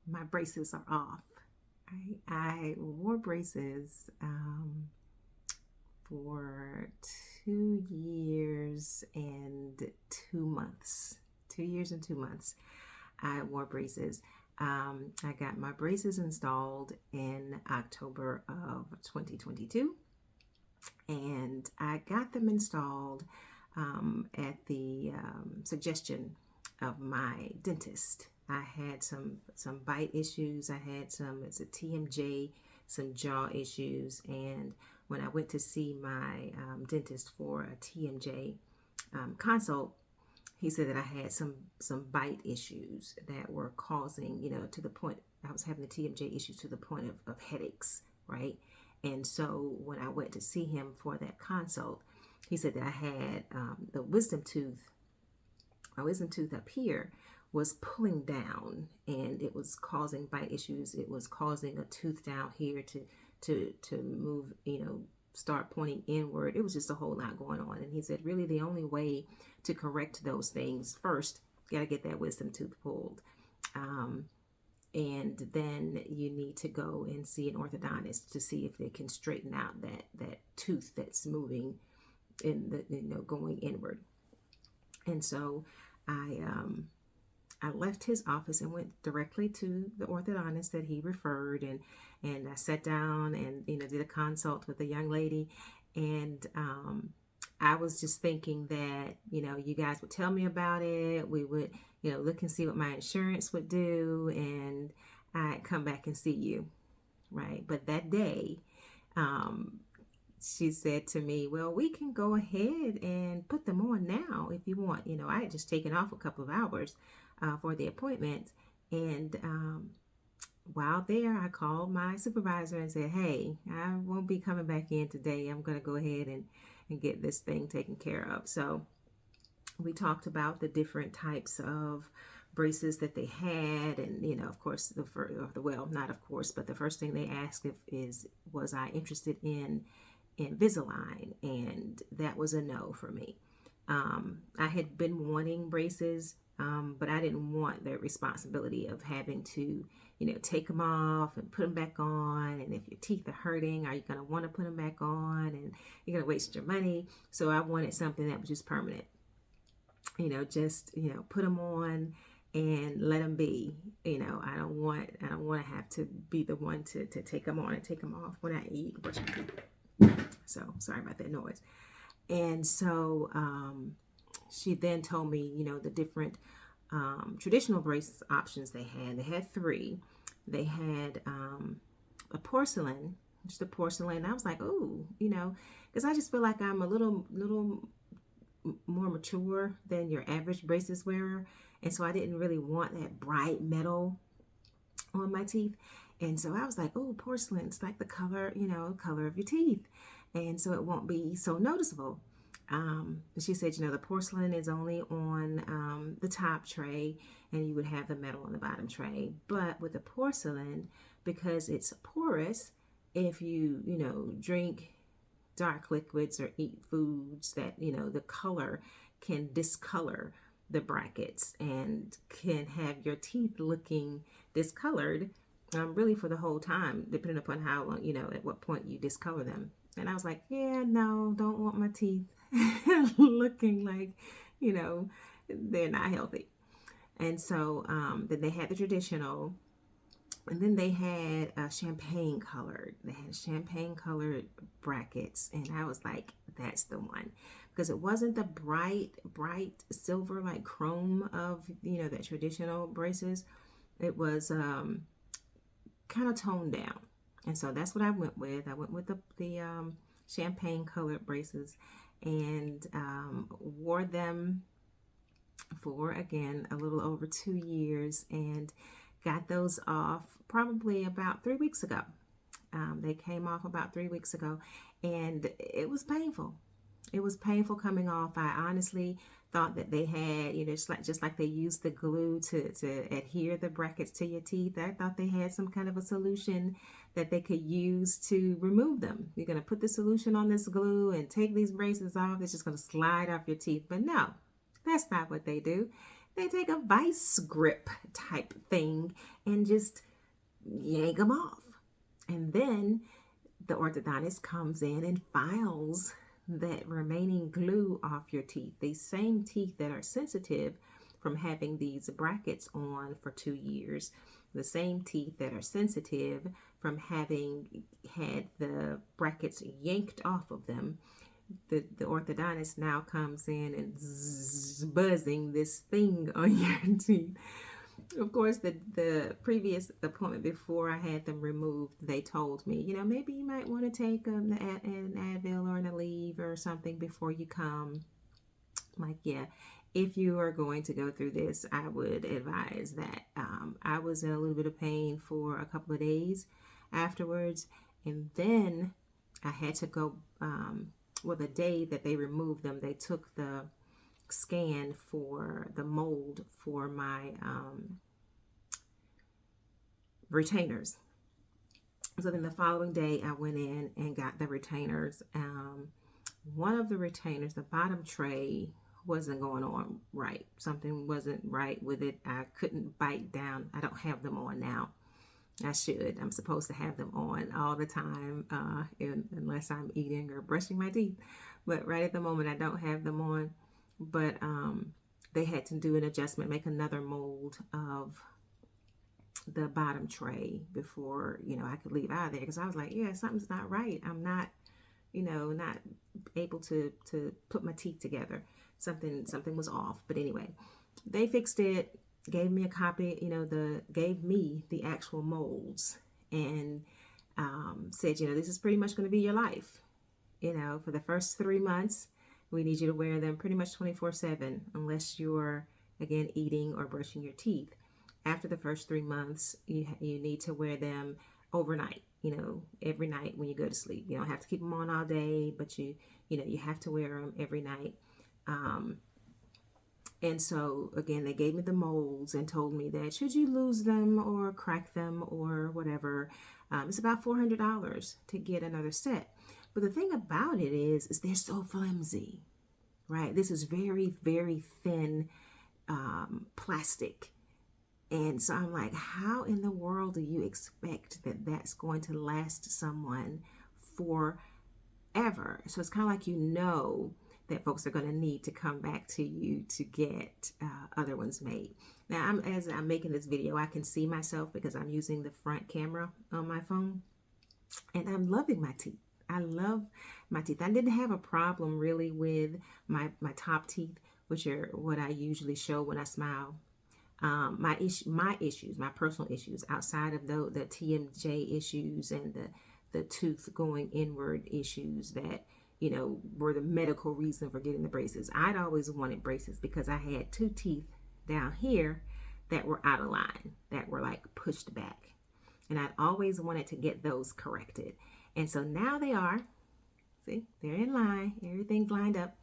my braces are off. I wore braces for 2 years and 2 months. 2 years and 2 months. I wore braces. I got my braces installed in October of 2022, and I got them installed at the suggestion of my dentist. I had some bite issues. I had it's a TMJ, some jaw issues, and when I went to see my dentist for a TMJ consult, he said that I had some bite issues that were causing, to the point I was having the TMJ issues to the point of headaches, right? And so when I went to see him for that consult, he said that I had the wisdom tooth, my wisdom tooth up here was pulling down, and it was causing bite issues. It was causing a tooth down here to move, start pointing inward. It was just a whole lot going on. And he said, really, the only way to correct those things, first, you got to get that wisdom tooth pulled. And then you need to go and see an orthodontist to see if they can straighten out that tooth that's moving in the, going inward. And so I left his office and went directly to the orthodontist that he referred, and I sat down and did a consult with the young lady, and I was just thinking that you guys would tell me about it. We would look and see what my insurance would do, and I'd come back and see you, right? But that day, she said to me, well, we can go ahead and put them on now if you want. I had just taken off a couple of hours for the appointment. And while there, I called my supervisor and said, hey, I won't be coming back in today. I'm going to go ahead and get this thing taken care of. So we talked about the different types of braces that they had, and of course not of course, but the first thing they asked was I interested in Invisalign, and that was a no for me. I had been wanting braces, but I didn't want the responsibility of having to, take them off and put them back on. And if your teeth are hurting, are you going to want to put them back on? And you're going to waste your money. So I wanted something that was just permanent. Just put them on and let them be. I don't want to have to be the one to take them on and take them off when I eat. So sorry about that noise. And so she then told me, the different traditional brace options they had. They had three. They had a porcelain, just a porcelain. I was like, oh, because I just feel like I'm a little more mature than your average braces wearer. And so I didn't really want that bright metal on my teeth. And so I was like, oh, porcelain, it's like the color, color of your teeth. And so it won't be so noticeable. But she said, the porcelain is only on the top tray, and you would have the metal on the bottom tray. But with the porcelain, because it's porous, if you, drink dark liquids or eat foods that, the color can discolor the brackets and can have your teeth looking discolored really for the whole time, depending upon how long, at what point you discolor them. And I was like, yeah, no, don't want my teeth looking like, they're not healthy. And so then they had the traditional, and then they had champagne colored. They had champagne colored brackets, and I was like, that's the one, because it wasn't the bright silver like chrome of that traditional braces. It was kind of toned down, and so that's what I went with. I went with the champagne colored braces, and wore them for, again, a little over 2 years, and got those off probably about 3 weeks ago. They came off about 3 weeks ago, and it was painful. It was painful coming off. I honestly thought that they had, just like they use the glue to adhere the brackets to your teeth. I thought they had some kind of a solution that they could use to remove them. You're going to put the solution on this glue and take these braces off. It's just going to slide off your teeth. But no, that's not what they do. They take a vice grip type thing and just yank them off. And then the orthodontist comes in and files that remaining glue off your teeth. These same teeth that are sensitive from having these brackets on for 2 years. The same teeth that are sensitive from having had the brackets yanked off of them. The orthodontist now comes in and buzzing this thing on your teeth. Of course, the previous appointment before I had them removed, they told me, maybe you might want to take an Advil or an Aleve or something before you come. I'm like, yeah, if you are going to go through this, I would advise that. I was in a little bit of pain for a couple of days afterwards, and then I had to go. Well, the day that they removed them, they took the scan for the mold for my retainers. So then the following day, I went in and got the retainers. One of the retainers, the bottom tray, wasn't going on right. Something wasn't right with it. I couldn't bite down. I don't have them on now. I should. I'm supposed to have them on all the time, unless I'm eating or brushing my teeth. But right at the moment, I don't have them on. But they had to do an adjustment, make another mold of the bottom tray before, I could leave out of there. Because I was like, yeah, something's not right. I'm not, not able to put my teeth together. Something was off. But anyway, they fixed it. Gave me a copy, gave me the actual molds and said, this is pretty much going to be your life. For the first 3 months, we need you to wear them pretty much 24/7, unless you're, again, eating or brushing your teeth. After the first 3 months, you need to wear them overnight, every night when you go to sleep. You don't have to keep them on all day, but you have to wear them every night. And so, again, they gave me the molds and told me that should you lose them or crack them or whatever, it's about $400 to get another set. But the thing about it is they're so flimsy, right? This is very, very thin plastic. And so I'm like, how in the world do you expect that that's going to last someone forever? So it's kind of like, that folks are going to need to come back to you to get other ones made. Now, as I'm making this video, I can see myself because I'm using the front camera on my phone, and I'm loving my teeth. I love my teeth. I didn't have a problem really with my top teeth, which are what I usually show when I smile. My issues, my personal issues, outside of the TMJ issues and the tooth going inward issues that were the medical reason for getting the braces. I'd always wanted braces because I had 2 teeth down here that were out of line, that were like pushed back. And I'd always wanted to get those corrected. And so now they are. See, they're in line. Everything's lined up.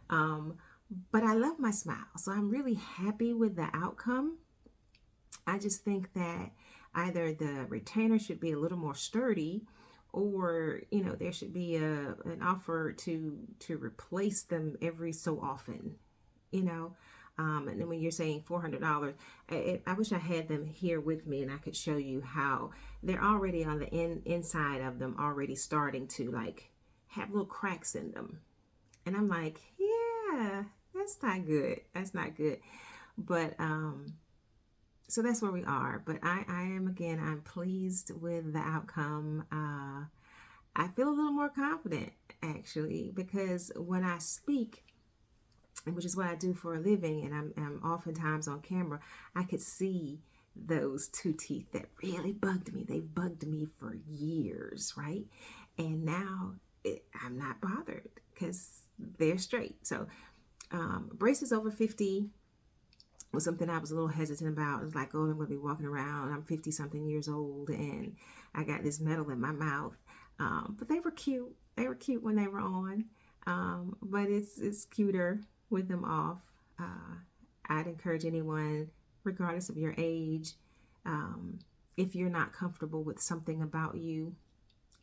But I love my smile. So I'm really happy with the outcome. I just think that either the retainer should be a little more sturdy, or there should be an offer to replace them every so often, and then when you're saying $400, I wish I had them here with me and I could show you how they're already on the inside of them, already starting to like have little cracks in them. And I'm like, yeah, that's not good. That's not good. But so that's where we are. But I am, again, I'm pleased with the outcome. I feel a little more confident, actually, because when I speak, which is what I do for a living, and I'm oftentimes on camera, I could see those 2 teeth that really bugged me. They've bugged me for years, right? And now I'm not bothered because they're straight. So braces over 50 was something I was a little hesitant about. It was like, oh, I'm going to be walking around. I'm 50 something years old and I got this metal in my mouth. But they were cute. They were cute when they were on. But it's cuter with them off. I'd encourage anyone, regardless of your age, if you're not comfortable with something about you,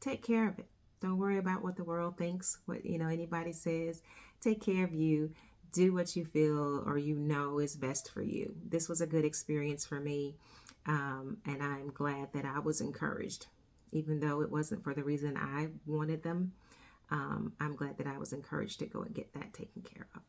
take care of it. Don't worry about what the world thinks, what anybody says. Take care of you. do what you feel or you know is best for you. This was a good experience for me, and I'm glad that I was encouraged, even though it wasn't for the reason I wanted them. I'm glad that I was encouraged to go and get that taken care of.